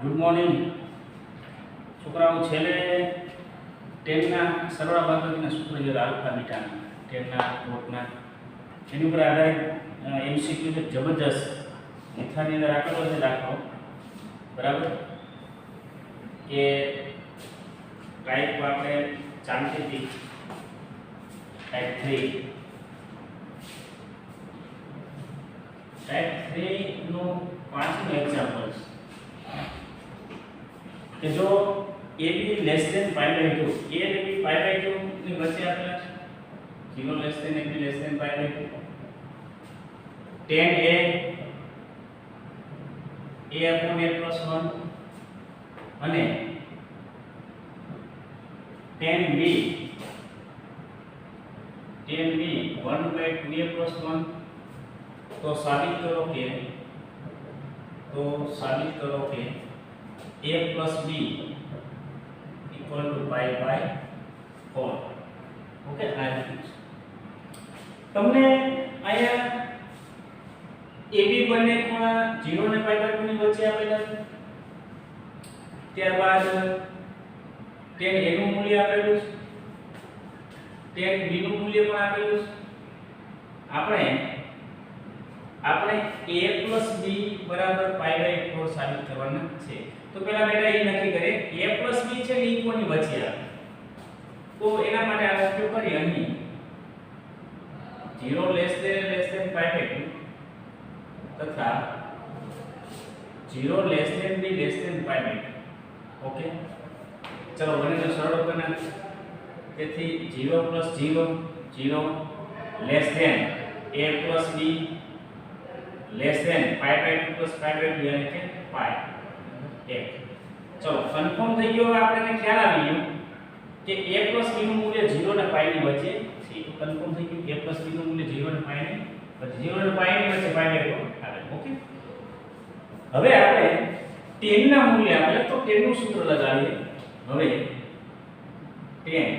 Good morning છોકરાઓ. છેલ્લે 10 ના સરવાળા બાદબાકીના સૂત્ર જે આલ્ફા બીટાના 10 ના કોટના એની ઉપર આધારિત એમસીક્યુ છે જબરજસ્ત. મિથાની અંદર આપેલો છે દાખલો, બરાબર, કે ટાઈપ આપણે શાંતિથી ટાઈપ 3 નું પાંચમું એક્ઝામ્પલ કે જો a b less than π/2, a અને b π/2 ની વચ્ચે આપેલા છે, 0 less than a b less than π/2, 10 a/a+1 અને 10b 1/2a+1, તો સાબિત કરો કે a plus b equal to π/4. Okay, આ રીતનું છે. તમને અહીંયા ab બંને ખૂણા 0 અને π/2 ની વચ્ચે આપેલા છે. ત્યારબાદ 10 a નું મૂલ્ય આપેલું છે, 10 b નું મૂલ્ય પણ આપેલું છે. આપણે a plus b બરાબર π/4 સાબિત કરવાના છે. તો પહેલા બેટા એ નક્કી કરે a plus b છે ને ઈ કોની વચ્ચે આવે. તો એના માટે આ ઉપયોગ કરી અહીં 0 લેસ ધેન π/2 તથા 0 less than b less than π/2. Okay, ચલો બંનેનો સરળ કરી નાખીએ. તેથી 0 plus 0 0 less than a plus b less than π/2 plus π/2 એટલે કે પાઈ 1. ચલો કન્ફર્મ થઈ ગયો. આપણને ખ્યાલ આવી ગયો કે a plus b નું મૂલ્ય 0 અને π ની વચ્ચે છે. તો કન્ફર્મ થઈ ગયું a plus b નું મૂલ્ય 0 અને π ની વચ્ચે, 0 અને π ની વચ્ચે π/2 આવે. ઓકે, હવે આપણે 10 ના મૂલ્ય આપે તો 10 નું સૂત્ર લગાવીએ. હવે 10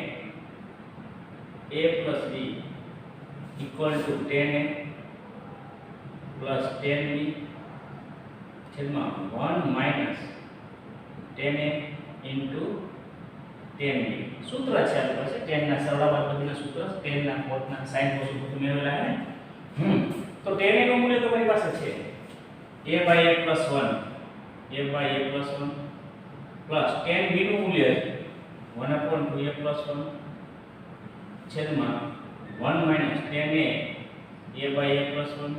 a plus b equal to 10a plus 10b છેદમાં 1 minus 10a into 10b. સૂત્ર છે આપણી પાસે 10 ના સરવાળા બાદબાકીના સૂત્ર, 10 ના કોટના sin cos સૂત્ર મેળવેલા છે. તો 10a નું મૂલ્ય તો મારી પાસે છે a/a+1 plus 10b નું મૂલ્ય 1/2a+1 છેદમાં 1 minus 10a a/a+1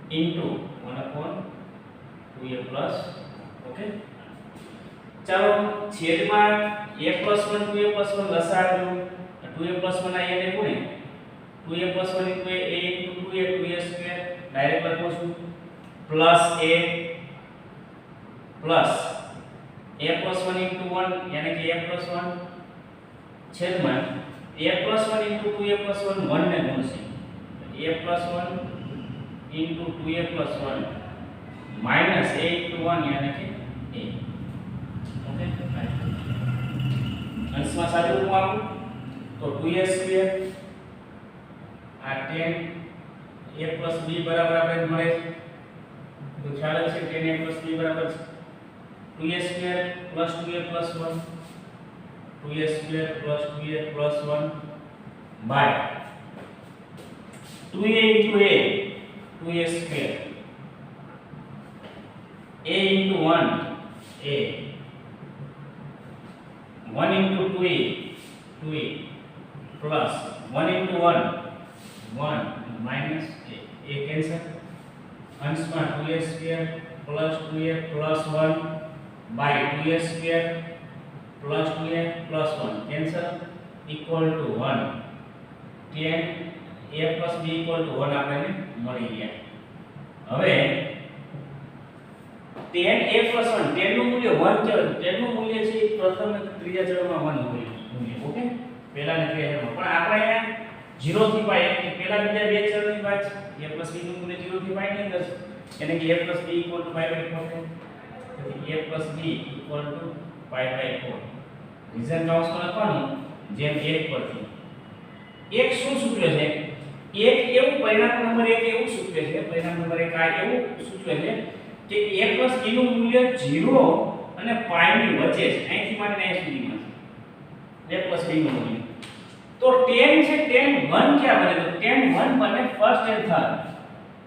into 1/2a+. Okay, ચાલો છેદમાં a+1 2a+1 લસાડજો. 2a+1 આ એને ગુણે 2a+1 into a into 2a 2a square direct લખો છું plus a plus a+1 into 1 यानी कि a+1 છેદમાં a+1 into 2a+1 1 ને ગુણશે a+1 into 2a+1 minus a into 1 यानी कि a. ओके, अंशમાં સાદું રૂપ આપું તો 2a સ્ક્વેર આ 10 a plus b બરાબર આપણે મળે છે. તો ખ્યાલ છે 10a plus b બરાબર છે 2a square plus 2a plus 1 2a square plus 2a plus 1 by 2a into a 2a square a into 1 a 1 into 2a 2a plus 1 into 1 1 minus a cancel. अंशમાં 2a square plus 2a plus 1 by 2a square plus 2a plus 1 cancel equal to 1. 10 a plus b equal to 1 આપણને મળી ગયા. હવે 10 a plus 1 10 નું મૂલ્ય 1 છે. 10 નું મૂલ્ય છે પ્રથમ અને ત્રીજા ચલમાં 1 મૂલ્ય. ઓકે, પહેલા ને ત્રીજા ચલમાં પણ આપણે અહીંયા 0 થી π એટલે પહેલા બીજા બે ચલની વાત છે. a plus b નું મૂલ્ય 0 થી π ની અંદર છે, એટલે કે a plus b equal to π/4 છે. તેથી a plus b equal to π/4. Reason કાઉન્સમાં લખવાનું જેમ 1 પરથી. એક શું સૂચવે છે? એક એવું પરિણામ નંબર 1 એવું સૂચવે છે, પરિણામ નંબર 1 આ એવું સૂચવે છે કે a plus b નું મૂલ્ય 0 અને પાઈ ની વચ્ચે છે, અહીંથી માંડીને અહીં સુધીમાં છે a plus b નું મૂલ્ય. તો tan છે tan 1 ક્યાં બને? તો tan 1 બને ફર્સ્ટ એન્ડ થર્ડ,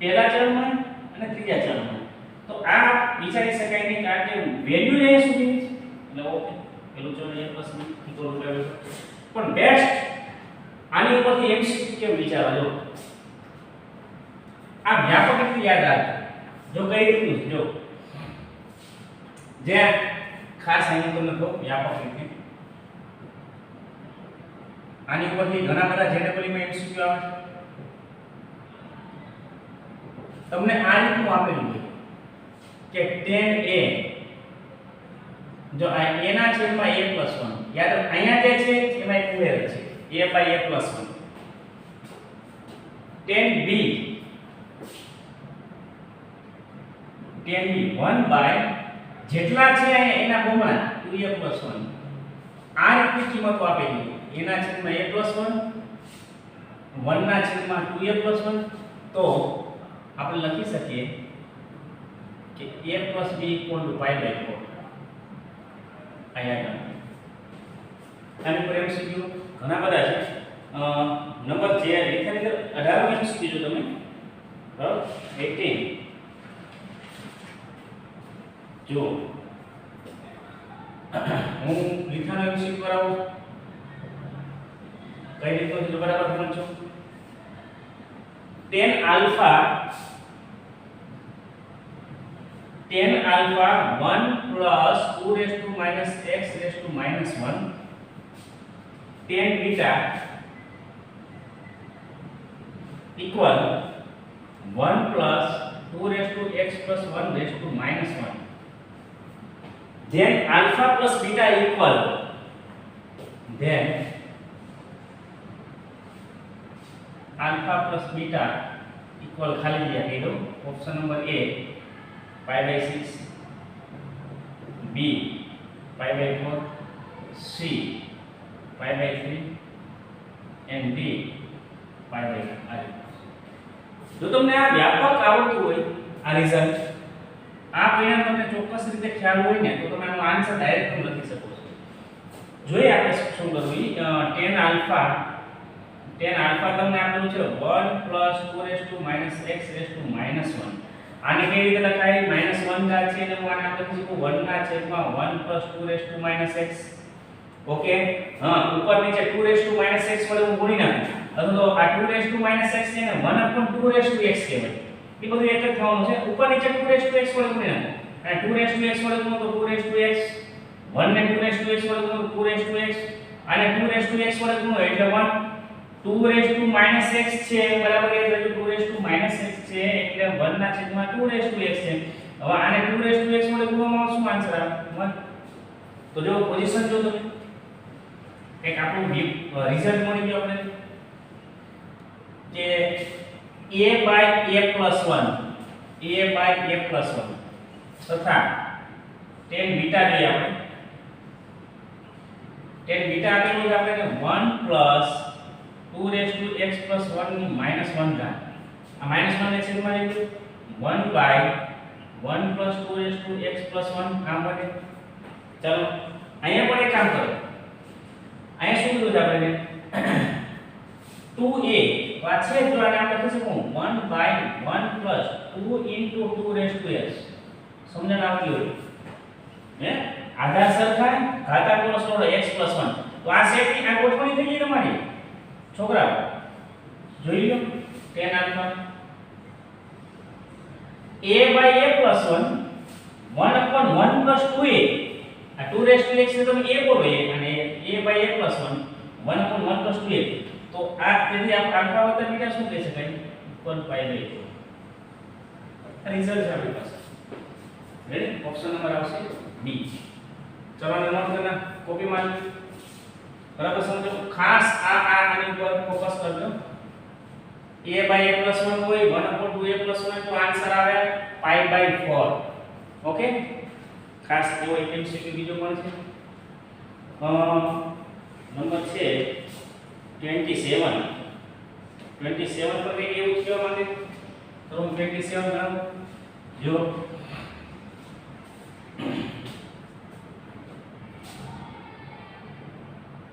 પહેલા ચલમાં અને ત્રીજા ચલમાં. તો આ વિચારી શકાય નહીં કારણ કે વેલ્યુ અહીંયા સુધી છે એટલે ઓકે પેલું ચલ a plus b equal to. પણ બેસ્ટ આની ઉપરથી MCQ કેમ વિચારવા જો આ વ્યાપક રીતે યાદ રાખજો. જો કઈ રીતનું જો જે ખાસ અહીં તમને કહું વ્યાપક રીતે આની ઉપરથી ઘણા બધા જેડબલમાં MCQ આવે તમને આ રીતનું આપેલું છે કે tan a જો આ a ના છેદમાં a plus 1 યાદ અહીંયા જે છે એમાં એક ઉમેર છે a by a plus 1 tan b 1 by જેટલા છે એના બમણા 2a plus 1 આ રીતની કિંમતો આપેલી a ના છેદમાં a plus 1 1 ના છેદમાં 2a plus 1 તો આપણે લખી શકીએ કે a plus b equal to pi by 4 અહીંયા આની પર MCQ ઘણા બધા છે. નંબર જે લેખની અંદર 18 MCQ જો તમે બરાબર 18 જો હું લીખાનો MCQ કરાવું કઈ રીતનો છે બરાબર સમજો. tan alpha 1 plus 2 raised to minus x raised to minus 1 tan beta equal 1 plus 2 raised to x plus 1 raised to minus 1 then alpha plus beta equal then alpha plus beta equal ખાલી જગ્યા કહી દો option number A pi by 6 B pi by 4 C pi by 3 and D pi by 5. જો તમને આ વ્યાપક આવડતું હોય આ રિઝલ્ટ આ પરિણામ તમને ચોક્કસ રીતે ખ્યાલ હોય ને તો તમે આનો આન્સર ડાયરેક્ટ લખી શકો છો. જોઈએ આપણે શું કરવું tan alpha તમને આપેલું છે 1 plus 2 raised to minus x raised to minus 1 આને કઈ રીતે લખાય -1 ઘાત છે એટલે હું આને આપણે લખીશું 1 ના છેદમાં 1 plus 2 raised to minus x. Okay હા ઉપર નીચે 2 raised to minus x વડે હું ગુણી નાખું અથવા તો આ 2 raised to minus x છે ને 1 upon 2 raised to x કહેવાય એ બધું એક જ થવાનું છે. ઉપર નીચે 2 raised to x વડે ગુણી નાખું અને 2 raised to x વડે ગુણો તો 2 raised to x 1 ને 2 raised to x વડે ગુણો તો 2 raised to x અને 2 raised to x વડે ગુણો એટલે 1 2 raised to minus x છે બરાબર એ value 2 raised to minus x છે એટલે 1 ના છેદમાં 2 raised to x છે. હવે આને 2 raised to x વડે ગુણવામાં શું આન્સર આવે 1. તો જો પોઝિશન જો તમે એક આપણું રિઝલ્ટ મળી ગયો આપણે કે a by a plus 1 તથા tan બીટા લઈએ આપણે tan બીટા આપેલું છે આપણે 1 plus 2 raised to x plus 1 ની -1 ઘાત આ -1 ને છેદમાં લઈ 1 by 1 plus 2 raised to x plus 1 કામ બને. ચાલો અહીંયા પણ એક કામ કરો અહીંયા શું કીધું છે આપણે 2a પાછે જો આને આપણે લખી શકું 1 by 1 plus 2 into 2 raised to x સમજણ આવતી હોય હે આધાર સરખા ઘાતાંકનો સરવાળો x plus 1 તો આ સેટની આ ગોઠવણી થઈ ગઈ તમારી છોકરાઓ જોઈ લો tan alpha a by a plus 1 1 upon 1 plus 2a આ 2 raised to x ને તમે a બોલો અને a by a plus 1 1 upon 1 plus 2a તો આ તેથી આપ આલ્ફા વત્તા બીટા શું કહી શકાય 1 pi by 4 રિઝલ્ટ છે આપણી પાસે રેડી ઓપ્શન નંબર આવશે B. ચલો નોટ કરના કોપી મારી બરાબર સમજો ખાસ આની ઉપર ફોકસ કરજો a by a plus 1 હોય 1 upon 2a plus 1 તો આન્સર આવે pi by 4. ઓકે ખાસ એવો એક MCQ બીજો પણ છે નંબર છે 27 પર કઈ એવું કહેવા માંગે તો હું 27 ગણાવું જો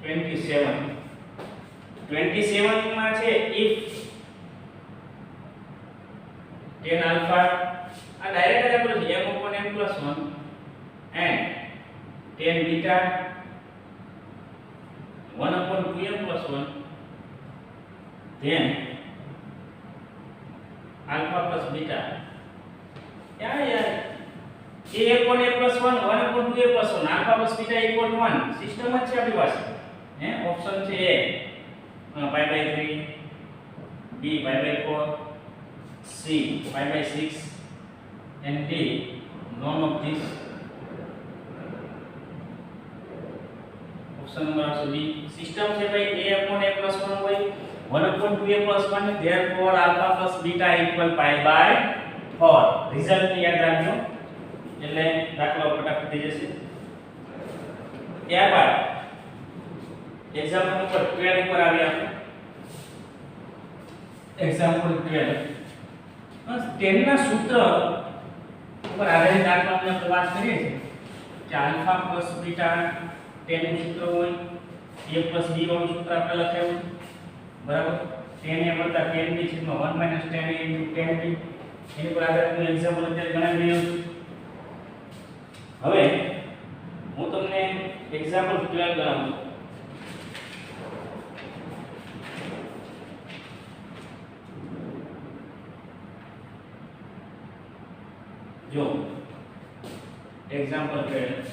27 માં છે if tan alpha આ ડાયરેક્ટ જ આપણું છે m upon n plus 1 and tan beta 1 upon 2m plus 1 then alpha plus beta क्या यार a upon a plus 1 1 upon 2a plus 1 alpha plus beta equal to 1 system જ છે આપણી પાસે હે ઓપ્શન છે a pi by 3 b pi by 4 c pi by 6 and d none of this option number આવશે b system છે ભાઈ a upon a plus 1 હોય 1 upon 2a plus 1 therefore alpha plus beta equal pi by 4 result યાદ રાખજો એટલે દાખલો ફટાફટ થઈ જશે ત્યારબાદ એક્ઝામ્પલ નંબર 12 ઉપર આવી આપણે એક્ઝામ્પલ 12 તેના સૂત્ર ઉપર આધારિત દાખલાની આપણે વાત કરીએ છીએ કે આલ્ફા પ્લસ બીટા તેનું સૂત્ર હોય a પ્લસ b વાળું સૂત્ર આપણે લખાયું બરાબર 10 a વત્તા 10 b છેદમાં 1 - 10 a * 10 b એની પર આધારિત એક્ઝામ્પલ અત્યારે ગણાવી રહ્યો છું હવે હું તમને એક્ઝામ્પલ 12 ગણાવું છું જો एग्जांपल 12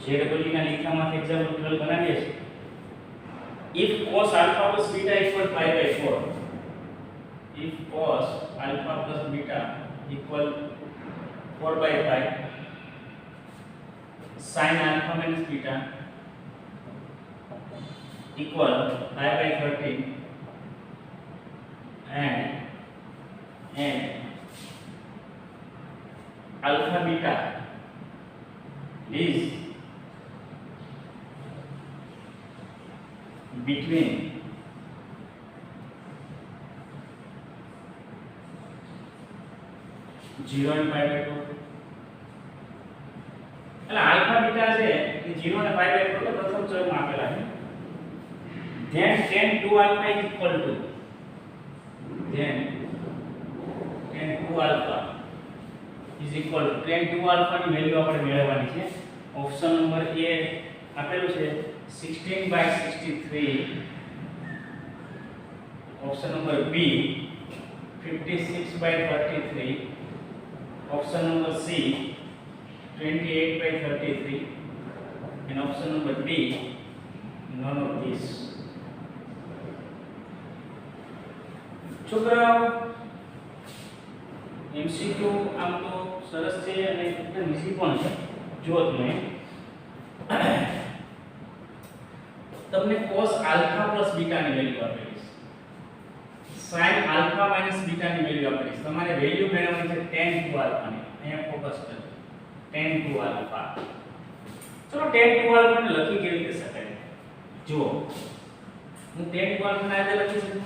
जेडब्ल्यू ના લેખામાંથી एग्जांपल 12 બનાવીએ છીએ if cos alpha plus beta equal pi by 4 if cos alpha plus beta equal 4 by 5 sin alpha minus beta equal pi by 13 and alpha beta is between 0 and pi by 4 એટલે alpha beta છે એ 0 અને pi by 4 તો પ્રથમ ચલમાં આપેલા છે then tan 2 alpha is equal to then tan 2 alpha is equal to tan 2 alpha ની value આપણે મેળવવાની છે ઓપ્શન નંબર A આપેલું છે 16 by 63 option number B 56 by 33 option number C 28 by 33 and option number D none of these છોકરાઓ MCQ આમ તો સરસ છે અને એકદમ ઈઝી પણ છે જો તમે તમને cos alpha plus beta ની વેલ્યુ આપેલી છે sin alpha minus beta ની વેલ્યુ આપેલી છે તમારે વેલ્યુ મેળવવાની છે tan 2 alpha ની અહીંયા ફોકસ કરો tan 2 alpha ચલો tan 2 alpha ને લખી કેવી રીતે શકાય જો હું tan 2 alpha ને આજે લખી શકું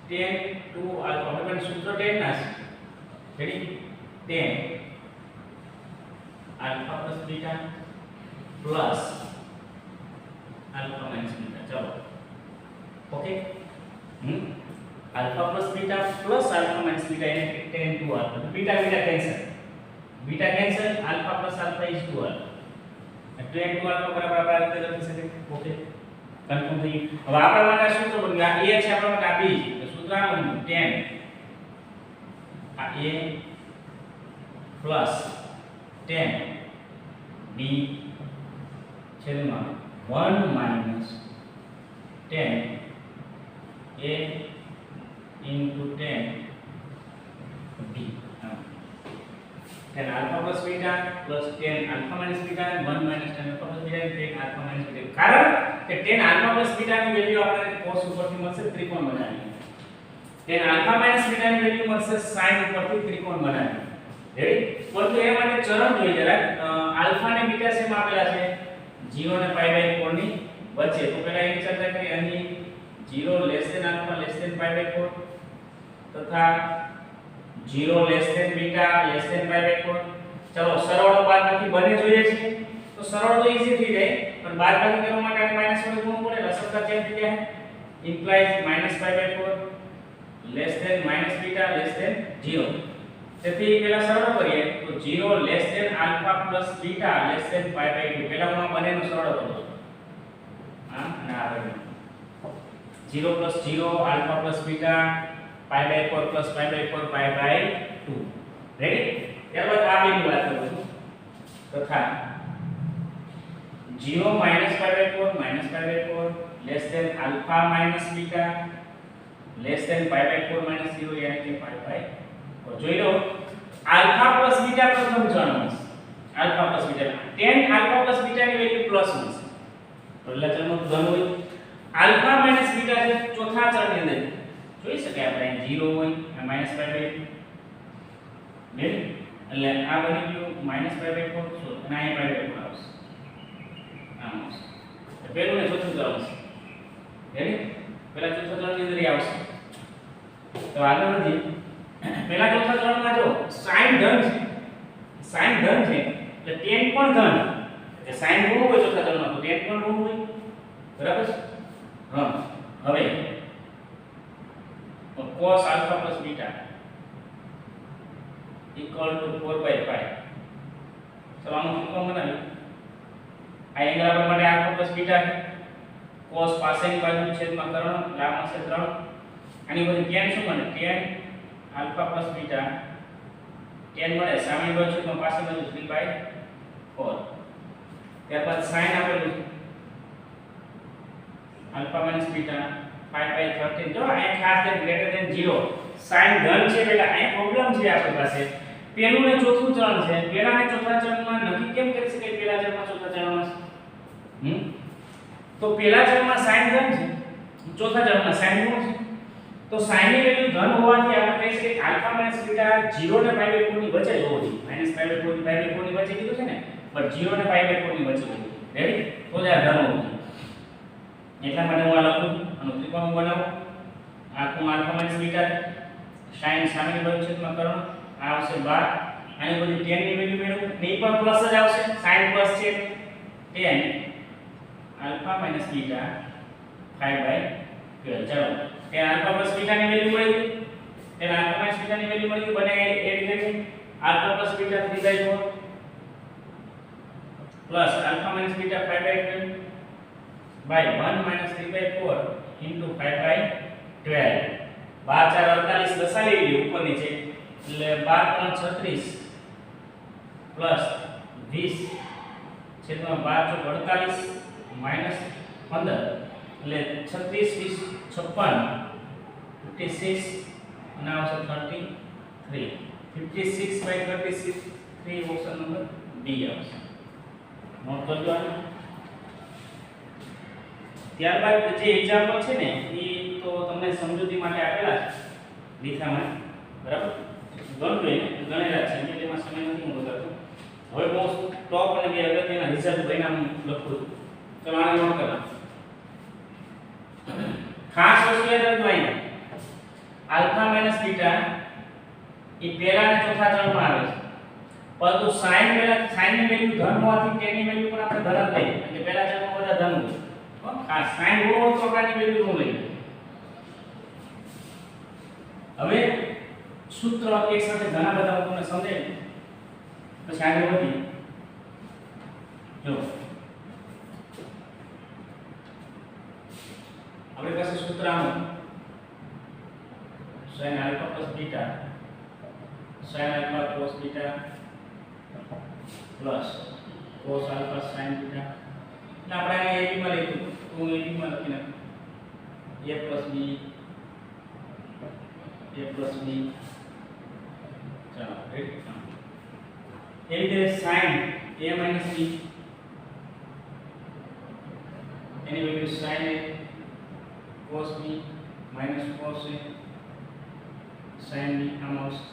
tan 2 alpha એટલે સૂત્ર tan ના છે ready tan alpha plus beta plus alpha minus beta चलो okay alpha plus beta plus alpha minus beta यानी tan 2 alpha beta cancel alpha plus alpha is 2 alpha tan 2 alpha બરાબર આપણે આ રીતે લખી શકીએ ઓકે કન્ફર્મ થઈ ગયું હવે આપણા માટે સૂત્ર બન્યું આ a છે આપણા માટે આ b તો સૂત્ર આ બન્યું tan આ a plus tan b છેદમાં 1 minus tan a into tan b tan alpha plus beta plus tan alpha minus beta 1 minus tan alpha plus beta tan alpha minus beta કારણ કે tan alpha plus beta ની value આપણને cos ઉપરથી મળશે ત્રિકોણ બનાવીને tan alpha minus beta ની value મળશે sin ઉપરથી ત્રિકોણ બનાવીને રેડી પરંતુ એ માટે ચરણ જોઈએ જરા આલ્ફા અને બીટા સેમ આપેલા છે 0 અને pi by 4 ની વચ્ચે તો પહેલા એની ચર્ચા કરી અહીં 0 less than alpha less than pi by 4 તથા 0 less than beta less than pi by 4 ચલો સરવાળો બાદબાકી બને જોઈએ છે સરળ તો ઈઝી થઈ જાય, પણ બાદબાકી કરવા માટે આને માઈનસ વડે ગુણવું પડે, લસકતા ચેન્જ થઈ જાય. Implies -5/4 less than -β less than 0. તેથી પેલા સરળ કરીએ તો 0 less than alpha plus beta less than 5/2. પેલા હું આ બંનેનો સરળ કરું છું. હા અને આ બંને 0 plus 0 alpha plus beta pi/4 plus pi/4 pi/2. Ready? ત્યારબાદ આ બેની વાત કરું છું. તથા 0 -pi/4 less than alpha minus beta less than pi/4 - 0 યાની કે pi/4. જોઈ લો આલ્ફા પ્લસ બીટા પ્રથમ ચલમાં છે. Alpha plus beta tan alpha plus beta ની વેલ્યુ +1 છે. પહેલા ચલમાં ધન હોય. આલ્ફા માઈનસ બીટા છે ચોથા ચલની અંદર. જોઈ શકાય આપણે 0 હોય આ -pi/2 ને એટલે આ બની ગયું -pi/4 અને આ pi/4 આવશે. આમ આવશે. તો પહેલું ને ચોથું ચલ આવશે. રેડી? પહેલા ચોથા ચલની અંદર આવશે. તો આગળ વધી પહેલા ચોથા ચલમાં જો sin ધન છે. sin ધન છે એટલે tan પણ ધન. એટલે sin ઋણ હોય ચોથા ચલમાં તો tan પણ ઋણ હોય. બરાબર છે? હા. હવે cos alpha plus beta equal to 4/5. ચલો આનું સૂત્ર બનાવીએ. આ એંગલ આપણા માટે alpha plus beta છે. cos પાસેની બાજુ છેદમાં કર્ણ લાંબા છે 3. આની બધી tan શું બને? tan alpha plus beta tan મળે સામેની બાજુ છેદમાં પાસેની બાજુ 3/4. ત્યારબાદ sin આપેલું alpha minus beta 5/13. જો આ ખાસ ધ્યાન ગ્રેટર ધેન 0 sin ધન છે એટલે આ પ્રોબ્લેમ છે આપણી પાસે. પેલું ને ચોથું ચલ છે. પેલા ને ચોથા ચલમાં નક્કી કેમ કરી શકાય પેલા ચલમાં ચોથા ચલમાં? તો પેલા ચલમાં sin ધન છે, ચોથા ચલમાં sin ઋણ છે. તો sin ની વેલ્યુ ધન હોવાથી આપણે કહી શકીએ આલ્ફા માઈનસ બીટા 0 ને pi/4 ની વચ્ચે જ હોવો જોઈએ. -pi/4 થી pi/4 ની વચ્ચે કીધું છે ને, પણ 0 ને pi/4 ની વચ્ચે હોવું જોઈએ. રેડી? તો જ આ ધન હોવું જોઈએ. એટલા માટે હું આ લખું અને ત્રિકોણ બનાવું. આ ખૂણો આલ્ફા માઈનસ બીટા sin સામેની બાજુ છેદમાં કર્ણ આ આવશે 12. આની બધી tan ની વેલ્યુ મેળવું ને એ પણ પ્લસ જ આવશે. sin પ્લસ છે tan આલ્ફા માઈનસ બીટા 5/12. ચાલો tan આલ્ફા પ્લસ બીટા ની વેલ્યુ મળી ગઈ. tan આલ્ફા માઈનસ બીટા ની વેલ્યુ મળી ગઈ. બને એડ કરી alpha plus beta 3/4 plus alpha minus beta 5/12 by 1 minus 3/4 into 5/12. 12 4 48 દસાવી લી ઉપર નીચે એટલે 12 3 36 પ્લસ 20 છેદમાં 12 ચોક 48 માઈનસ 15 એટલે 36 20 56 56 અને આવશે 33 56/36 3 ઓપ્શન નંબર બી આવશે. નોટ કરજો આને. ત્યારબાદ જે એક્ઝામ્પલ છે ને એ તો તમને સમજૂતી માટે આપેલા છે લીખામાં. બરાબર? ગણજો એને ગણેલા છે એટલે એમાં સમય નથી હું બતાવતો. હવે બહુ ટોપ અને બે અગત્યના રિઝલ્ટ પરિણામ લખું છું. ચલો આને નોટ કરો. ખાસ વસ્તુ યાદ રાખજો અહીંયા આલ્ફા માઈનસ બીટા એ પહેલા અને ચોથા ચલમાં આવે છે. પરંતુ sin પહેલા sin ની વેલ્યુ ધન હોવાથી tan ની વેલ્યુ પણ આપણે ધન જ લઈએ. એટલે પહેલા ચલમાં બધા ધન હોય. આ sin ઋણ હોય તો આની વેલ્યુ ઋણ લઈએ. હવે સૂત્ર એક સાથે ઘણા બધા તમને સમજાય પછી આગળ વધીએ. જો આપણી પાસે સૂત્ર આનું sin alpha plus beta sin alpha cos beta plus cos alpha sin beta. એટલે આપણે આ ab માં લખ્યું તો હું ab માં લખી નાખું a plus b ચાલો રેડી. એ રીતે sin a minus b any value sin a cos b minus cos a sin b આમ આવશે.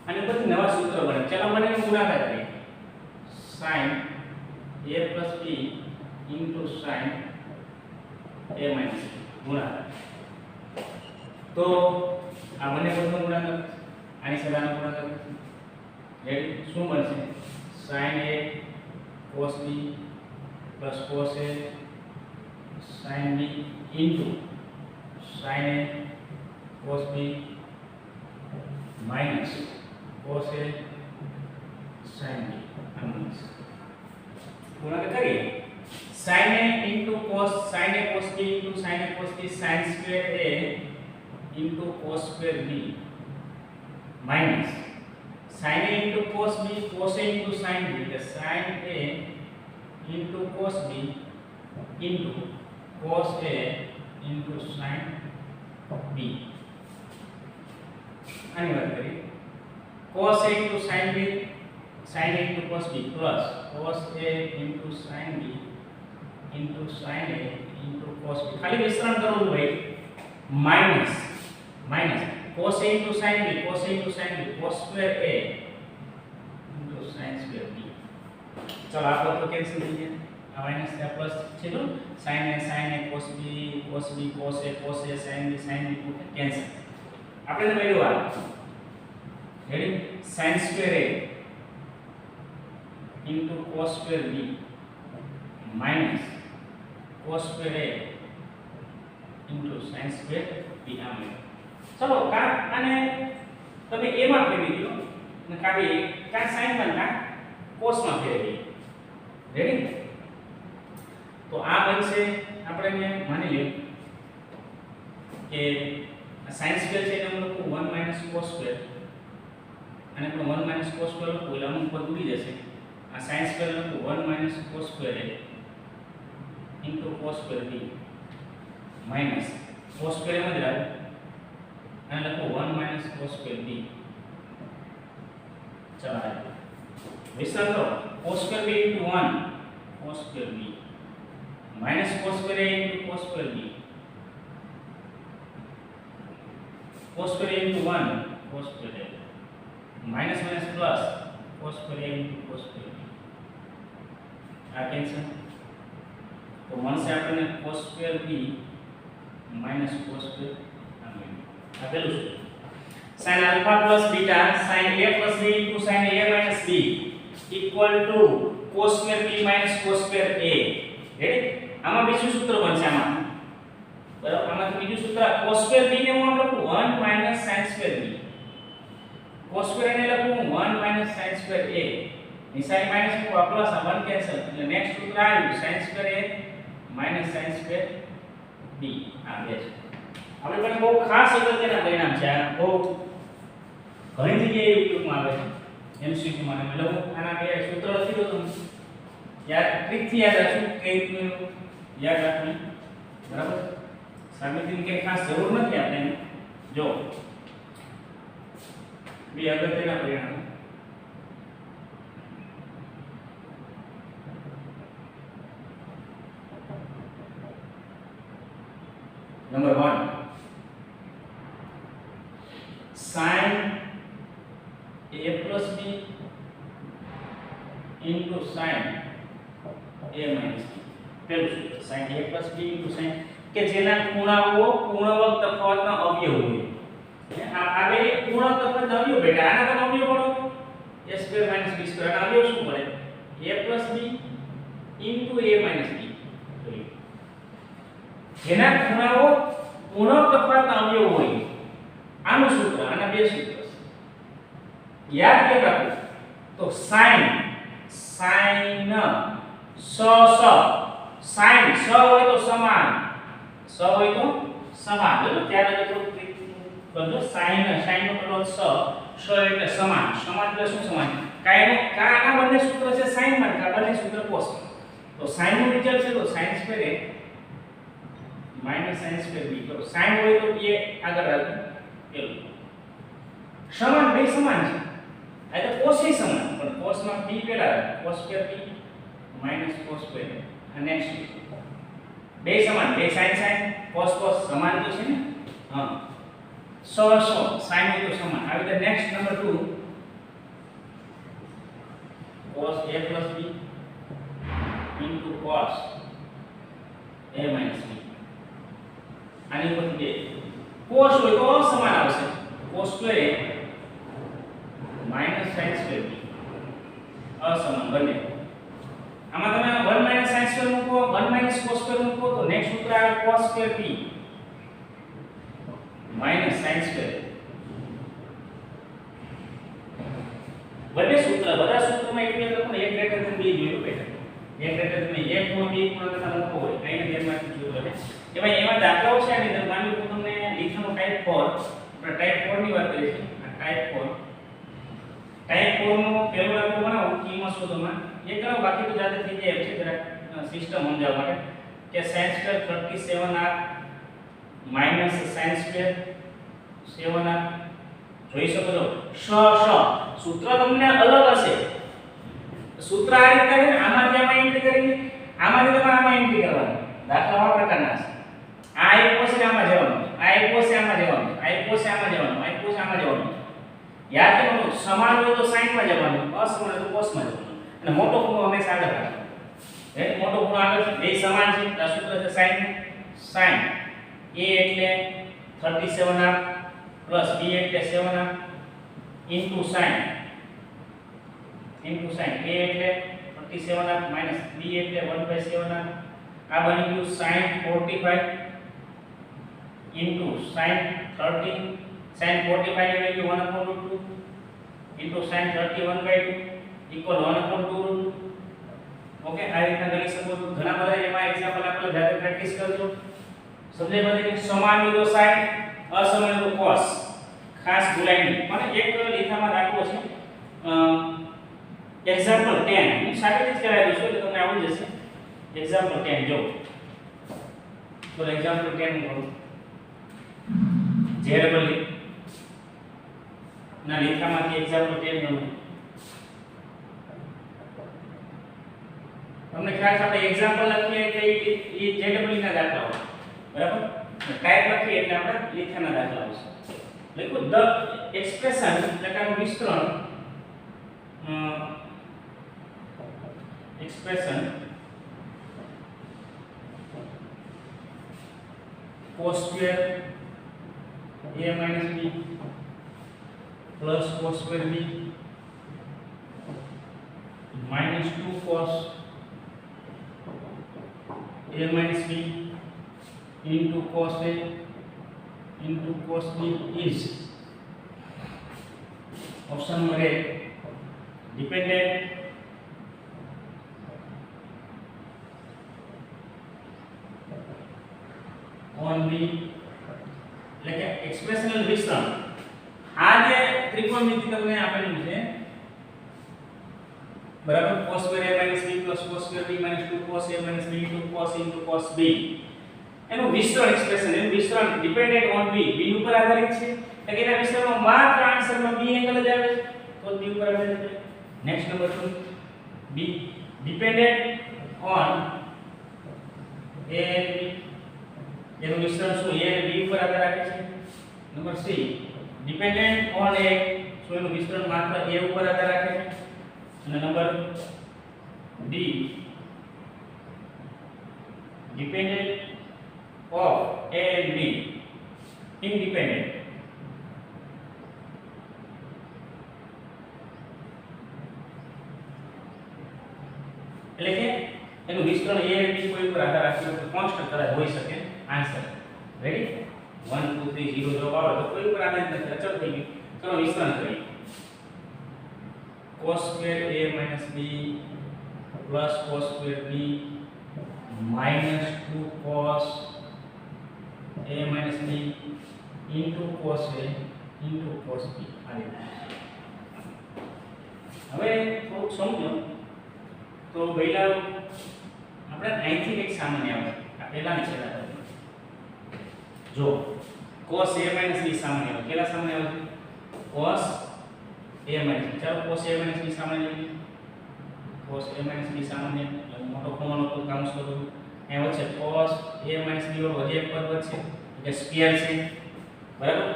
અને પછી નવા સૂત્ર બને. ચાલો મને ગુણાકાર કરીએ. sin a plus b into sin a minus b ગુણાકાર. તો આ બંને પદનો ગુણાકાર આની સાથે આનો ગુણાકાર રેડી શું બનશે sin a cos b plus cos a sin b into sin a cos b minus cos a sin b गुणा करिए sin a into cos sin a cos b into sin a cos b sin square a into cos square b minus sin a into cos b cos a into sin b the sin a into cos b into cos a into sin b આની વાત કરીએ cos a into sin b sin a into cos b plus cos a into sin b into sin a into cos b ખાલી વિસ્તરણ કરવું ભાઈ minus cos a into sin b cos a into sin b cos square a into sin square b चलो आप लोग तो cancel कीजिए minus का प्लस चलो sin a cos b cos a sin b cancel આપણે મેળવ્યું આ ready sin square a into cos square b minus cos square a into sin square b આમે ચલો કા અને તમે a માં ફેરવી દો અને કાવી કા sin માં કા cos માં ફેરવી રેડી તો આ બનશે આપણે માની લે કે sin square છે એટલે લખું 1 cos square અને આપણે 1 cos square લખું એટલે અમુક પદ ઉડી જશે આ sin square લખું 1 cos square a into cos square b minus cos square માં જ રાખો અને લખું 1 cos square b ચાલો વિસ્તરણ કરો cos square b into 1 cos square b minus cos square a into cos square b cos square a into 1 cos square a minus plus cos square a into cos square b આ cancel તો મળશે આપણને cos square b minus cos square આ પેલું છે sin alpha plus beta sin a plus b into sin a minus b equal to cos square b minus cos square a ready આમાં બીજું સૂત્ર બનશે આમાં બરાબર આમાંથી બીજું સૂત્ર cos square b ને હું આમ લખું 1 sin square b cos square ને લખું 1 sin square a ની sin માઈનસ કો પ્લસ આ 1 કેન્સલ એટલે નેક્સ્ટ સૂત્ર આવ્યું sin square a sin square b આ બે છે આપણે પણ બહુ ખાસ અગત્યના પરિણામ છે આ બહુ ઘણી જગ્યાએ ઉપયોગમાં આવે છે એમસીક્યુ માં એટલે હું આના બે સૂત્ર લખી દઉં તમને યાદ ટ્રીકથી યાદ રાખજો કે રીતનું યાદ રાખવું બરાબર સાબિતીની કે ખાસ જરૂર નથી આપણે જો બે અગત્યના પરિણામ number 1 sin a plus b into sin a minus b પેલું સૂત્ર sin a plus b into sin કે જેના ખૂણાઓ પૂર્ણવર્ગ તફાવતના અવયવ હોય આ બે પૂર્ણ તફાવતના અવયવ બેટા આના તમે અવયવ પડો a square minus b square આના અવયવ શું પડે a plus b into a minus b જેના ખૂણાઓ પૂર્ણ તફાવતના અવયવ હોય આનું સૂત્ર આના બે સૂત્ર યાદ કેમ રાખો તો sin sin sin હોય તો સમાન હોય તો સમાન બરાબર ત્યારે કેટલું બંધો sin નો પેલો સ એટલે સમાન એટલે શું સમાન આના બંને સૂત્ર છે sin માં કા બંને સૂત્ર cos તો sin નું રિઝલ્ટ છે તો sin square a minus sin square b તો sin હોય તો a આગળ રાખો પેલું સમાન બે સમાન છે આ તો cos એ સમાન પણ cos માં b પેલા cos square b minus cos square આ નેક્સ્ટ બે સમાન બે sin cos સમાન તો છે ને હા sin હોય તો સમાન આવી રીતે next number 2 cos a plus b into cos a minus b આની ઉપર બે cos હોય તો સમાન આવશે cos square a minus sin square b અસમાન બને 1 માઈનસ cos સ્ક્વેર મૂકો તો નેક્સ્ટ સૂત્ર આવે cos square p minus sin square. બધા સૂત્રમાં એક યાદ રાખો ને, એક ગ્રેટર ધેન b જોયું બેટા. એક ગ્રેટર ધેન એક નો b નો કરતા મોટો હોય કઈને ધ્યાનમાં જોયું એટલે કે ભાઈ એમાં દાખલાઓ છે આની અંદર. માની લો તમને લીખાનો ટાઈપ 4, આપણે ટાઈપ 4 ની વાત કરીએ છીએ. આ ટાઈપ 4 નો પહેલો દાખલો બનાવો કિંમત શોધવામાં એ કરો, બાકી તો જાતે થઈ જાય છે. જરા સિસ્ટમ સમજાવવા માટે કે sin square 37r minus sin square 7r જોઈ શકો છો. સૂત્ર તમને અલગ હશે. સૂત્ર આ રીતે છે ને, આમાંથી આમાં એન્ટ્રી કરી, આમાંથી તમારે આમાં એન્ટ્રી કરવાની. દાખલા આ પ્રકારના છે. આ એક પોસે આમાં જવાનું, આ એક પોસે આમાં જવાનું, આ એક પોસે આમાં જવાનું, આ એક પોસે આમાં જવાનું. યાદ રાખો, સમાન હોય તો sin માં જવાનું, અસમાન હોય તો cos માં જવાનું. અને મોટો ખૂણો હંમેશા આગળ રાખવાનો. મોટો ખૂણો આગળ છે, બે સમાન છે. આ સૂત્ર છે sin a એટલે 37r પ્લસ b એટલે 7r ઇન્ટુ sin a એટલે 37r માઈનસ b એટલે 1/7r. આ બની ગયું sin 45 ઇન્ટુ sin 45 ની value 1/2 into sin 31/2 equal 1/2. Okay, આ રીતના ગણી શકો છો. ઘણા બધા એમાં એક્ઝામ્પલ આપણે જાતે પ્રેક્ટિસ કરજો. સમજાય બધે કે સમાન હોય તો sin, અસમાન હોય તો cos. ખાસ ભૂલાય નહીં. પણ એક લીખામાં દાખલો છે એક્ઝામ્પલ 10. હું સારી જ કરાવી દઉં છું એટલે તમને આવડી જશે. એક્ઝામ્પલ 10 જો. તો એક્ઝામ્પલ 10 હું કરું. જેરેબલી ના લીખામાંથી એક્ઝામ્પલ 10 ગણું. તમને ખ્યાલ છે આપણે એક્ઝામ્પલ લખીએ એટલે એ જેડબલી ના દાખલા હોય. બરાબર? ટાઈપ લખીએ એટલે આપણે લીખાના દાખલા આવશે. લખો ધ એક્સપ્રેશન એટલે કે વિસ્તરણ expression cos square a minus b plus cos square b minus 2 cos a minus b into cos a into cos b is option number A dependent on b એટલે કે એક્સપ્રેશનલ વિસ્તરણ. આ જે ત્રિકોણમિતિ તમને આપેલું છે બરાબર, cos square a minus b plus cos square b minus 2 cos a minus b into cos b એનું વિસ્તરણ એક્સપ્રેશન, એનું વિસ્તરણ ડિપેન્ડન્ટ ઓન b, b ઉપર આધારિત છે. એટલે કે એના વિસ્તરણમાં માત્ર આન્સરમાં b એંગલ જ આવે છે તો b ઉપર આધારિત છે. Next number 2 b dependent on a and b, એનું વિસ્તરણ શું a અને b ઉપર આધાર રાખે છે. Number c dependent on a, સો એનું વિસ્તરણ માત્ર a ઉપર આધાર રાખે છે. અને number d dependent of a and b independent. એટલે કે એનું વિસ્તરણ a અને b કોઈ ઉપર આધાર રાખીને કોન્સ્ટન્ટ કરાય હોઈ શકે. આન્સર રેડી 1 2 3 0 જવાબ આવે તો કોઈ ઉપર આધારિત નથી, અચળ થઈ ગયું. ચલો વિસ્તરણ કરીએ. cos square a minus b plus cos square b minus 2 cos a minus b into cos a into cos b. આ રીતે હવે થોડુંક સમજો તો પહેલા આપણે અહીંથી એક સામાન્ય આવે. આ પહેલાની છે જો cos a minus b સામાન્ય આવે. કેટલા સામાન્ય આવે? cos a minus b. ચાલો cos a minus b સામાન્ય લઈએ. cos a minus b સામાન્ય મોટો ખૂણાનો કોઈ કામ કરો. અહીં વચ્ચે cos a minus b વાળો હજી એક પદ વચ્ચે એટલે સ્ક્વેર છે બરાબર,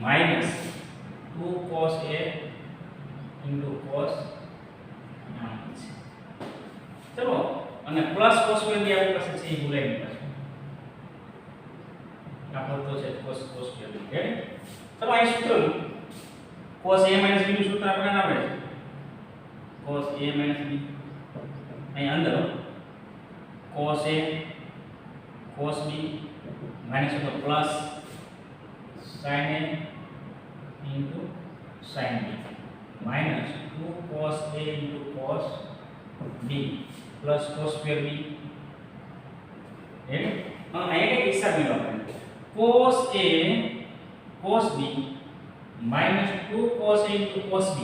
minus 2 cos a into cos ચલો અને પ્લસ cos square ની આપણી પાસે છે એ ભૂલાઈ નહીં પાછું. આ પદ તો છે cos square ની. રેડી? ચલો અહીં સૂત્ર cos a minus b નું સૂત્ર આપણે આવડે છે. cos a minus b અહીં અંદર cos A cos B minus होगा plus sin A into sin B minus 2 cos A into cos B plus cos square B है અહીંયા કઈ હિસાબ મેળવો આપણે cos A cos B minus 2 cos A into cos B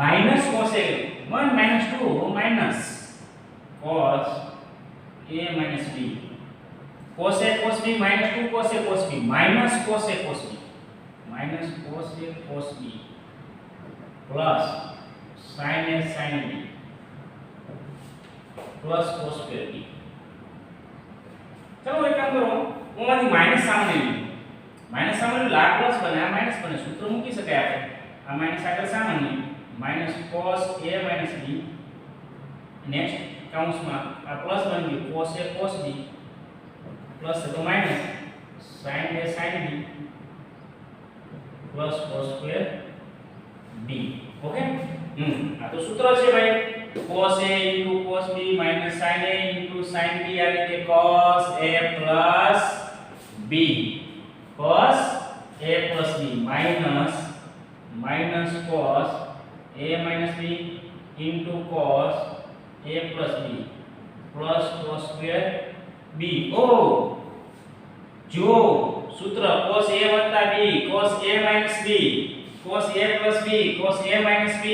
minus cos A 1 minus 2 minus cos A minus B cos A cos B minus 2 cos A cos B minus cos A cos B minus cos A cos B plus sin A sin B plus cos square B चलो एक काम करो હું આમાંથી minus સામે લઈ minus સામે લા પ્લસ બને આ માઈનસ બને સૂત્ર મૂકી શકાય આપણે આ માઈનસ આગળ સામાન્ય minus cos A minus B next કૌંસમાં આ પ્લસ બની ગયું cos A cos B plus તો minus sin A sin B plus cos square B okay આ તો સૂત્ર છે ભાઈ cos A into cos B minus sin A into sin B આ રીતે cos A plus B cos A plus B minus minus cos A minus B into cos A plus B plus cos square B oh जो सूत्र cos A वत्ता B cos A minus B cos A plus B cos A minus B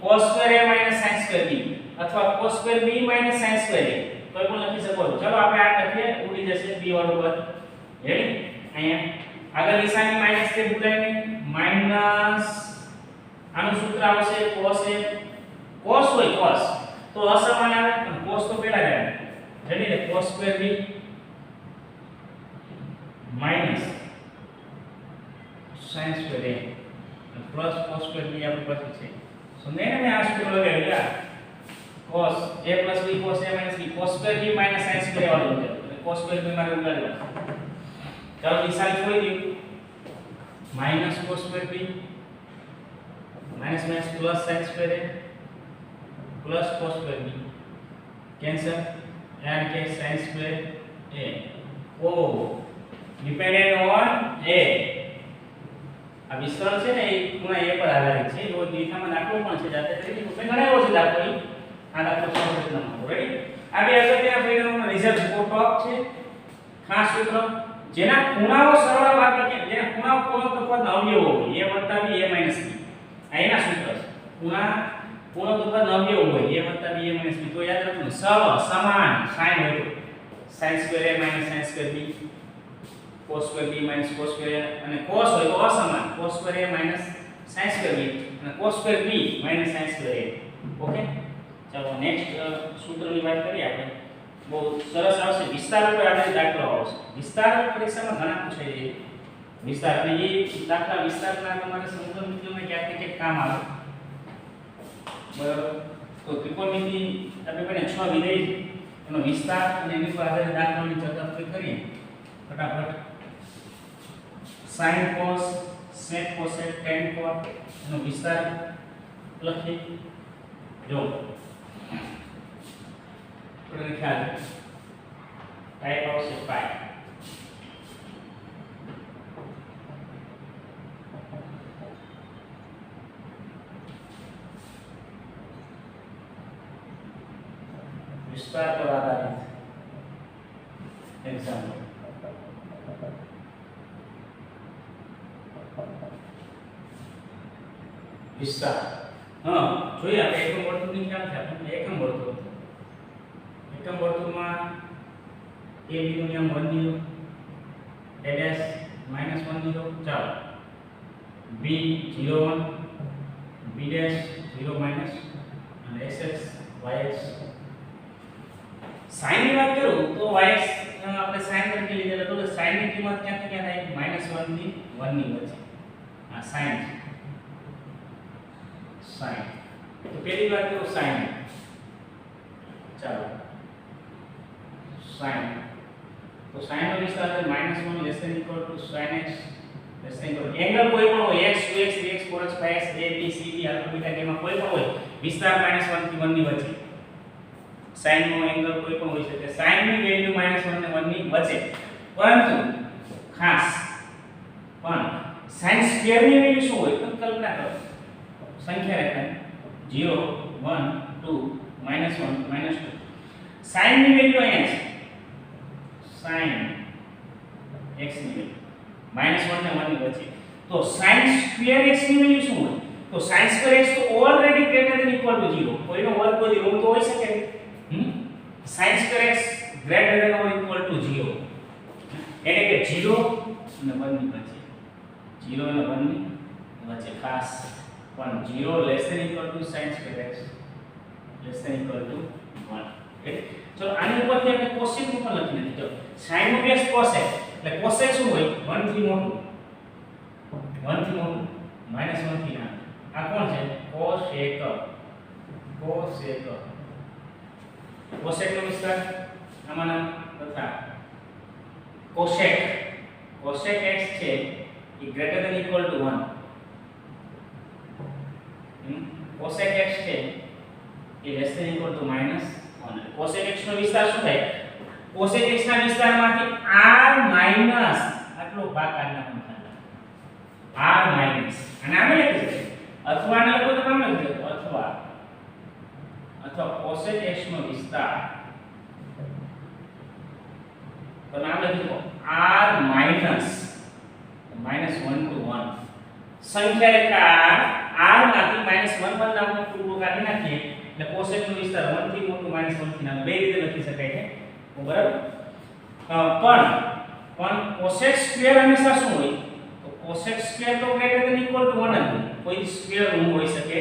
cos square A minus sin square B अथवा cos square B minus sin square A तो પણ લખી શકો છો ચલો આપણે આ લખીએ ઉડી જશે B વાળું પદ રેડી અહીંયા આગળ નિશાની માઈનસ થી ભૂલાય નહીં માઈનસ આનું સૂત્ર આવશે cos A cos હોય cos તો અસમાન આવે પણ cos તો પહેલા જ આવે રેડી ને cos square B minus sin square A plus cos square B આપણી પાસે છે સમજાય ને મેં આ સૂત્ર લગાવ્યું cos A plus B cos A minus B cos square B minus sin square વાળું લગાવ્યું cos square B મારે ઉગાડવાનું ચાલો નિશાની છોડી દઉં minus cos square B minus minus plus sin square A plus cos square B cancel and k sin square A oh dependent on A આ વિસ્તરણ છે ને એ ખૂણા A પર આધારિત છે એવો દીઠામાં દાખલો પણ છે જાતે કરી મેં ગણાવ્યો છે દાખલો આ દાખલો સોલ્વ કરવાનો રેડી આ બે અગત્યના પરિણામોનો રિઝલ્ટ ટોપ છે ખાસ સૂત્ર જેના ખૂણાઓ સરળ બાકી કે જેના ખૂણાઓ પૂર્ણ તફાવત અવયવો હોય A વત્તા B A માઈનસ B આ એના સૂત્ર છે ખૂણા પૂર્ણ તફાવત અવયવો હોય A વત્તા B A માઈનસ B તો યાદ રાખવું સરળ સમાન sin હોય તો sin square A minus sin square B cos square B minus cos square A અને cos હોય તો અસમાન cos square A minus sin square B અને cos square B minus sin square A okay ચાલો next સૂત્રની વાત કરીએ આપણે બહુ સરસ આવશે વિસ્તાર ઉપર આપણે દાખલો આવશે વિસ્તાર પરીક્ષામાં ઘણા પૂછાય છે વિસ્તાર અને એ દાખલા વિસ્તારના તમારે સમજણ મિત્રોને ક્યાંક ને ક્યાંક કામ આવે બરાબર તો ત્રિકોણમિતિ આપણે પહેલા 6 વિધેય એનો વિસ્તાર અને એની પર આધારિત દાખલાની ચર્ચા કરીએ ફટાફટ sin cos sec cosec tan cot નો વિસ્તાર લખી જો આપણે ખ્યાલ ટાઈપ આવશે પાઈ વિસ્તાર પર આધારિત એક્ઝામ્પલ વિસ્તાર હા જોઈએ આપણે એકમ વર્તુળની ખ્યાલ છે આપણે એકમ વર્તુળમાં a બિંદુ ની આમ 1 0 a dash -1 0 ચાલો b 0 1 b dash 0 minus અને sx yx sin ની વાત કરું તો yx આપણે sin તરીકે લીધેલા તો sin ની કિંમત ક્યાંથી ક્યાં થાય -1 થી 1 ની વચ્ચે આ sin sin तो पहली बात करो sin चलो sin तो sin નો વિસ્તાર છે -1 less than equal to sin x less than equal angle કોઈ પણ હોય x 2x 3x 4x 5x a b c d alpha beta જેમાં કોઈ પણ હોય વિસ્તાર -1 થી 1 ની વચ્ચે sin નો એંગલ કોઈ પણ હોઈ શકે sin ની વેલ્યુ -1 અને 1 ની વચ્ચે પરંતુ ખાસ પણ sin સ્ક્વેર ની વેલ્યુ શું હોય તો કલ્પના કરો સંખ્યા રેખા 0 1 2 -1 -2 sin ની વેલ્યુ અહીંયા છે sin x ની વેલ્યુ -1 ને 1 ની વચ્ચે તો sin સ્ક્વેર x ની વેલ્યુ શું હોય તો sin સ્ક્વેર x તો already greater than equal to 0 કોઈનો વર્ગ કોઈ રૂમ તો હોઈ શકે sin square x greater than or equal to 0 એટલે કે 0 અને 1 ની વચ્ચે 0 અને 1 ની વચ્ચે ખાસ પણ 0 less than equal to sin square x less than equal to 1 ચલો આની ઉપરથી આપણે કોસેક નું પણ લખી નાખીએ sin નું બેઝ કોસેક એટલે કોસેક શું હોય 1 થી મોટું 1 થી મોટું -1 થી નાનું આ કોણ છે કોસેક કોસેક નો વિસ્તાર આમાંના તથા કોસેક x છે એ greater than equal to 1 cosec x છે એ less than equal to -1 cosec x નો વિસ્તાર શું થાય કોસેક x ના વિસ્તારમાંથી r માઈનસ આટલો ભાગ કાઢી નાખવાનો r માઈનસ અને આને લખી શકીએ અથવા આને લખો તો કામ લખી શકો અથવા કોસેક x નો વિસ્તાર તો નામ લખી શકો r માઈનસ -1 to 1 સંખ્યા રેખા r માંથી -1 પર નામનો ટુકડો કાઢી નાખીએ એટલે કોસેક નો વિસ્તાર 1 થી મોટું -1 થી નાનું બે રીતે લખી શકાય છે બરાબર પણ કોસેક સ્ક્વેર હંમેશા શું હોય તો કોસેક સ્ક્વેર તો ગ્રેટર ધેન ઇક્વલ ટુ 1 જ હોય કોઈ સ્ક્વેર રૂમ હોઈ શકે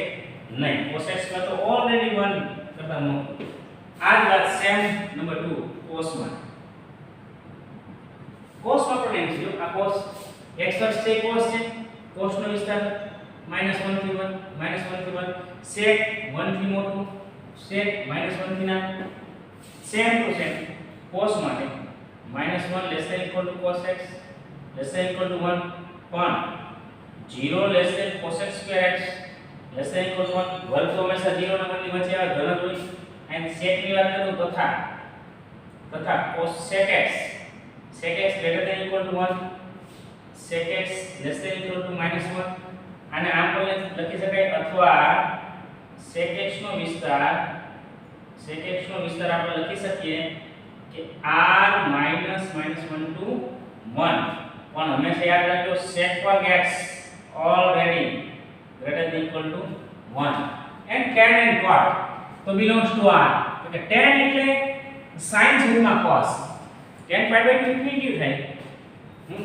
નહીં કોસેક સ્ક્વેર તો ઓલરેડી 1 કરતા મોટું આ જ વાત સેમ નંબર 2 કોસમાં પણ એમ છે આ કોસ x અક્ષ છે કોસ છે કોસ નો વિસ્તાર -1 થી 1 sec 1 થી મોટું sec -1 થી નાનું સેમ ટુ સેમ cos માટે -1 less than equal to cos x less than equal to 1 પણ 0 less than cos x square x less than equal to 1 વર્ગ તો હંમેશા 0 અને 1 ની વચ્ચે આ ઘન હોય અને sec ની વાત કરું તથા cos sec x greater than equal to 1 sec x less than equal to -1 અને આમ પણ લખી શકાય અથવા sec x નો વિસ્તાર આપણે લખી શકીએ કે r -1 to 1 પણ હંમેશા યાદ રાખજો sec વર્ગ x already greater than equal to 1 and tan and cot તો belongs to r એટલે tan એટલે sin છેદમાં cos tan pi by 2 infinity થાય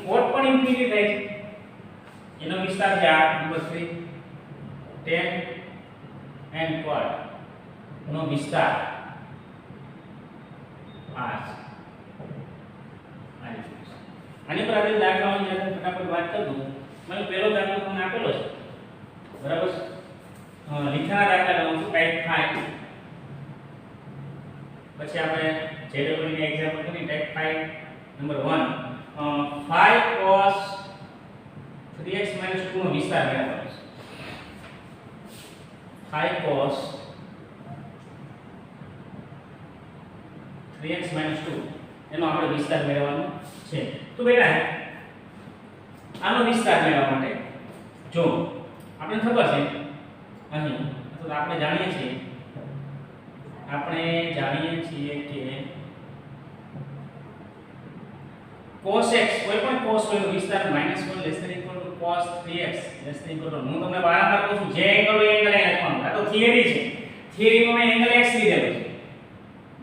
cot પણ ઇન્ફિનિટી થાય છે એનો વિસ્તાર છે r number 3 tan and cot નો વિસ્તાર r આની પર આપણે દાખલાઓની જરા ફટાફટ વાત કરી દઉં મને પહેલો દાખલો તમને આપેલો છે બરાબર લીખાના દાખલા લઉં છું ટાઈપ 5 પછી આપણે જેડબલ્યુ ની એક્ઝામ્પલ કરી ટાઈપ 5 નંબર 1 5 cos 3x 2 નો વિસ્તાર મેળવવાનો છે 5 cos 3x 2 એનો આપણે વિસ્તાર મેળવવાનો છે તો બેટા આનો વિસ્તાર મેળવવા માટે જો આપણે ખબર છે અહીં તો આપણે જાણીએ છીએ કે cos x કોઈ પણ cos નો વિસ્તાર -1 less than equal to cos 3x less than equal to હું તમને વારંવાર કહું છું જે એંગલ હોય એંગલ અહીં લખવાનું આ તો થિયરી છે થિયરીમાં મેં એંગલ x લીધેલો છે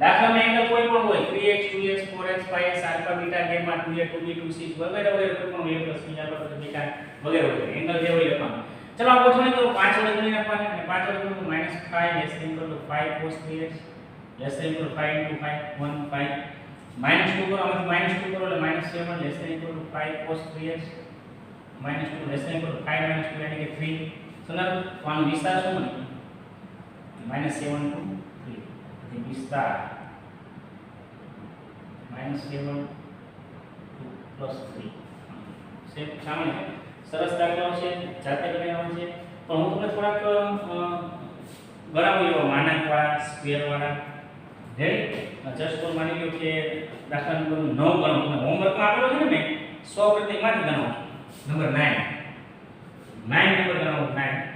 દાખલામાં એંગલ કોઈ પણ હોય 3x 2x 4x 5x alpha beta gamma 2a 2b 2c વગેરે કોઈ પણ હોય પ્લસ બીજા પર બીટા વગેરે એંગલ જે હોય લખવાનું ચલો આ ગોઠવણી કરો 5 વડે ગુણી નાખવાની અને 5 વડે ગુણો -5 less than equal to 5 cos 3x less than equal to 5 * 5 1 5 -2 કરો આમાંથી -2 કરો એટલે -7 less than equal to 5 cos 3x -2 less than equal to 5 - 2 એટલે કે 3 સમજાયું તો આનો વિસ્તાર શું બને -7 to 3 એટલે વિસ્તાર -7 to +3 સેમ સામાન્ય સરસ દાખલાઓ છે જાતે બનાવવાનો છે પણ હું તમને થોડાક ગણાવું એવા માનાંક વાળા સ્ક્વેર વાળા રેડી જસ્ટ ફોર માની લો કે દાખલા નંબર 9 ગણો તમે હોમવર્કમાં આપેલો છે ને મેં 100 પ્રત્યેકમાંથી ગણો નંબર 9 નંબર ગણો 9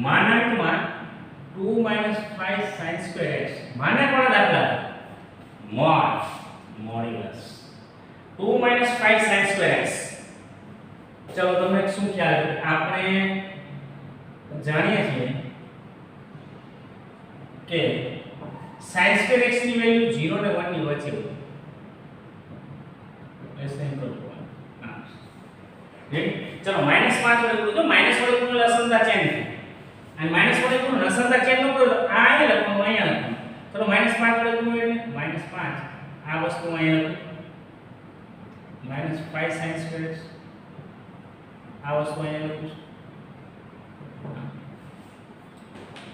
માનાંકમાં 2 - 5 sin square x માનાંકવાળા દાખલા મોડ્યુલસ 2 - 5 sin square x ચલો તમને શું ખ્યાલ છે આપણે જાણીએ છીએ કે sin square x ની વેલ્યુ 0 ને 1 ની વચ્ચે હોય less than equal to 1 ready ચલો -5 વડે ગુણો તો માઈનસ વડે ગુણો અસંતા ચેન અને માઈનસ વડે ગુણો અસંતા ચેન નો કરો આ અહીંયા લખવાનું અહીંયા લખવાનું ચલો -5 વડે ગુણો એટલે -5 આ વસ્તુ અહીંયા લખો -5 sin square x આ વસ્તુ અહીંયા લખું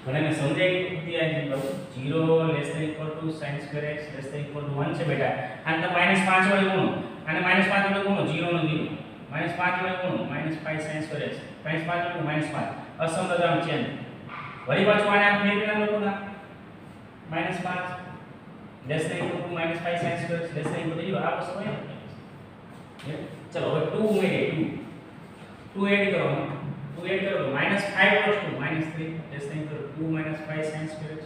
છું મને સમજાય કે આ 0 less than equal to sin square x less than equal to 1 છે બેટા અને તો -5 વડે ગુણો અને -5 વડે ગુણો 0 નો 0 -5 વડે ગુણો -5 sin square x -5 વડે -5 અસમતામ ચેન વળી પાછું આને આપણે એક નામ લખો ના -5 less than equal to -5 sin square x less than equal to 0 આ વસ્તુ છે ચલો હવે 2 ઉમેરીએ 2 એડ કરો -5 + 2 -3 less than equal to 2 - 5 sin square x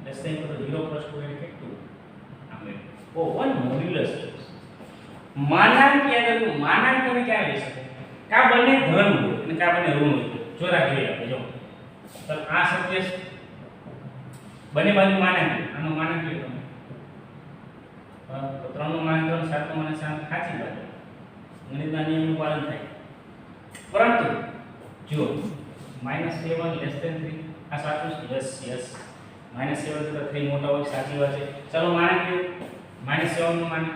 less than equal to 0 + 2 એટલે કે 2 આમે ઓ 1 મોડ્યુલસ માનાંક યાદ રાખો માનાંક તમે ક્યાં લઈ શકો કા બંને ધન હોય અને કા બંને ઋણ હોય જો રાખજો આપણે જો તો આ શબ્દ બંને બાજુ માનાંક આનો માનાંક લ્યો તમે તો 3 નો માનાંક 3 7 નો માનાંક 7 સાચી વાત ગણિતના નિયમનું પાલન થાય પરંતુ જો -7 લેસ ધેન 3 આ સાચું છે યસ -7 કરતા 3 મોટા હોય સાચી વાત છે ચલો માનાંક લ્યો -7 નો માનાંક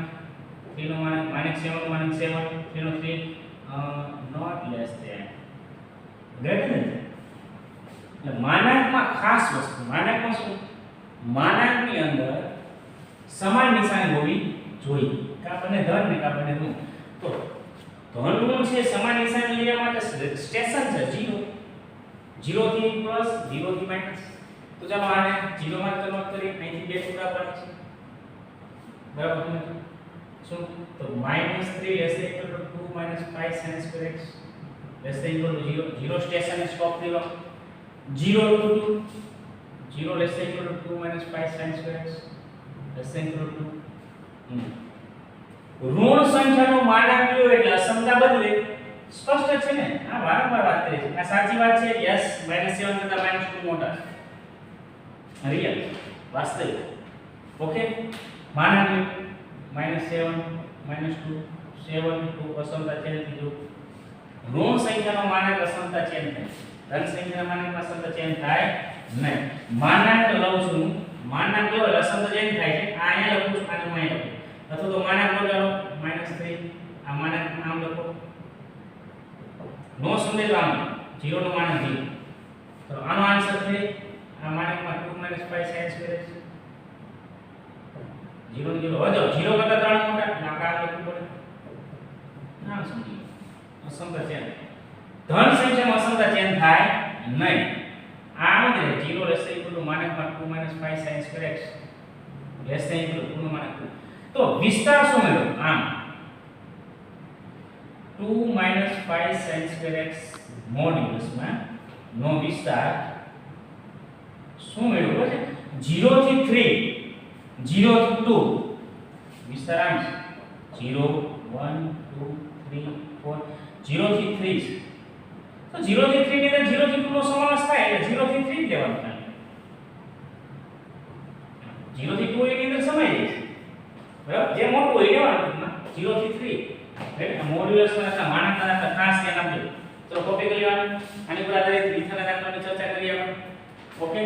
3 નો માનાંક -7 નો માનાંક 7 3 નો 3 not less than greater than એટલે માનાંકમાં ખાસ વસ્તુ માનાંકમાં શું માનાંકની અંદર સમાન નિશાની હોવી જોઈએ કા બંને ધન ને કા બંને ઋણ તો ધન ઋણ છે સમાન નિશાની લેવા માટે સ્ટેશન છે 0 થી પ્લસ 0 થી માઈનસ તો ચાલો આને 0 માં કન્વર્ટ કરી અહીંથી બે ટુકડા પડે છે બરાબર ને શું તો -3 less than equal to 2 - 5 sin square x less than equal to 0 0 station stop લેવા 0 to 2 0 less than equal to 2 - 5 sin square x less than equal to ઋણ સંખ્યાનો માનાંક લ્યો એટલે અસમતા બદલે સ્પષ્ટ છે ને આ વારંવાર વાત કરી છે આ સાચી વાત છે યસ -7 કરતા -2 મોટા છે રિયલ વાસ્તવિક ઓકે માનાંક લ્યો -7 -2 7 2 અસમતા ચેન થઈ જો ઋણ સંખ્યાનો માનાંક અસમતા ચેન થાય ધન સંખ્યાના માનાંકમાં અસમતા ચેન થાય નહીં માનાંક લઉં છું માનાંક લો એટલે અસમતા ચેન થાય છે આ અહીંયા લખું છું આને અહીં લખું અથવા તો માનાંક લગાવો -3 આ માનાંક આમ લખો નો સંદેશ આમ 0 નો માનાંક 0 તો આનો આન્સર છે આ માનાંકમાં 2 - 5 sin square x 0 ને 0 વધો 0 કરતા 3 મોટા એટલે આપણે આ લખવું પડે ના સમજી અસમતા ચેન ધન સંખ્યામાં અસમતા ચેન થાય નહીં આમ જ 0 લેસ ધેન ઇક્વલ ટુ માનાંકમાં 2 - 5 sin square x less than equal to 2 નો માનાંક તો વિસ્તાર શું મેળવો આમ 2 - 5 sin square x મોડ્યુલસમાં નો વિસ્તાર શું મેળવો છે 0 થી 3 0 થી 2 વિસ્તાર આમ 0 1 2 3 4 0 થી 3 તો 0 થી 3 ની અંદર 0 થી 2 નો સમાવેશ થાય એટલે 0 થી 3 જ લેવાનું થાય 0 થી 2 એની અંદર સમાઈ જાય છે બરાબર જે મોટું હોય લેવાનું 0 થી 3 એટલે મોડ્યુલસના હતા માનાંકના હતા ખાસ ધ્યાન આપજો તો કોપી કરી લેવાનું આની પર આધારિત વિધાનના દાખલાની ચર્ચા કરી આપણે ઓકે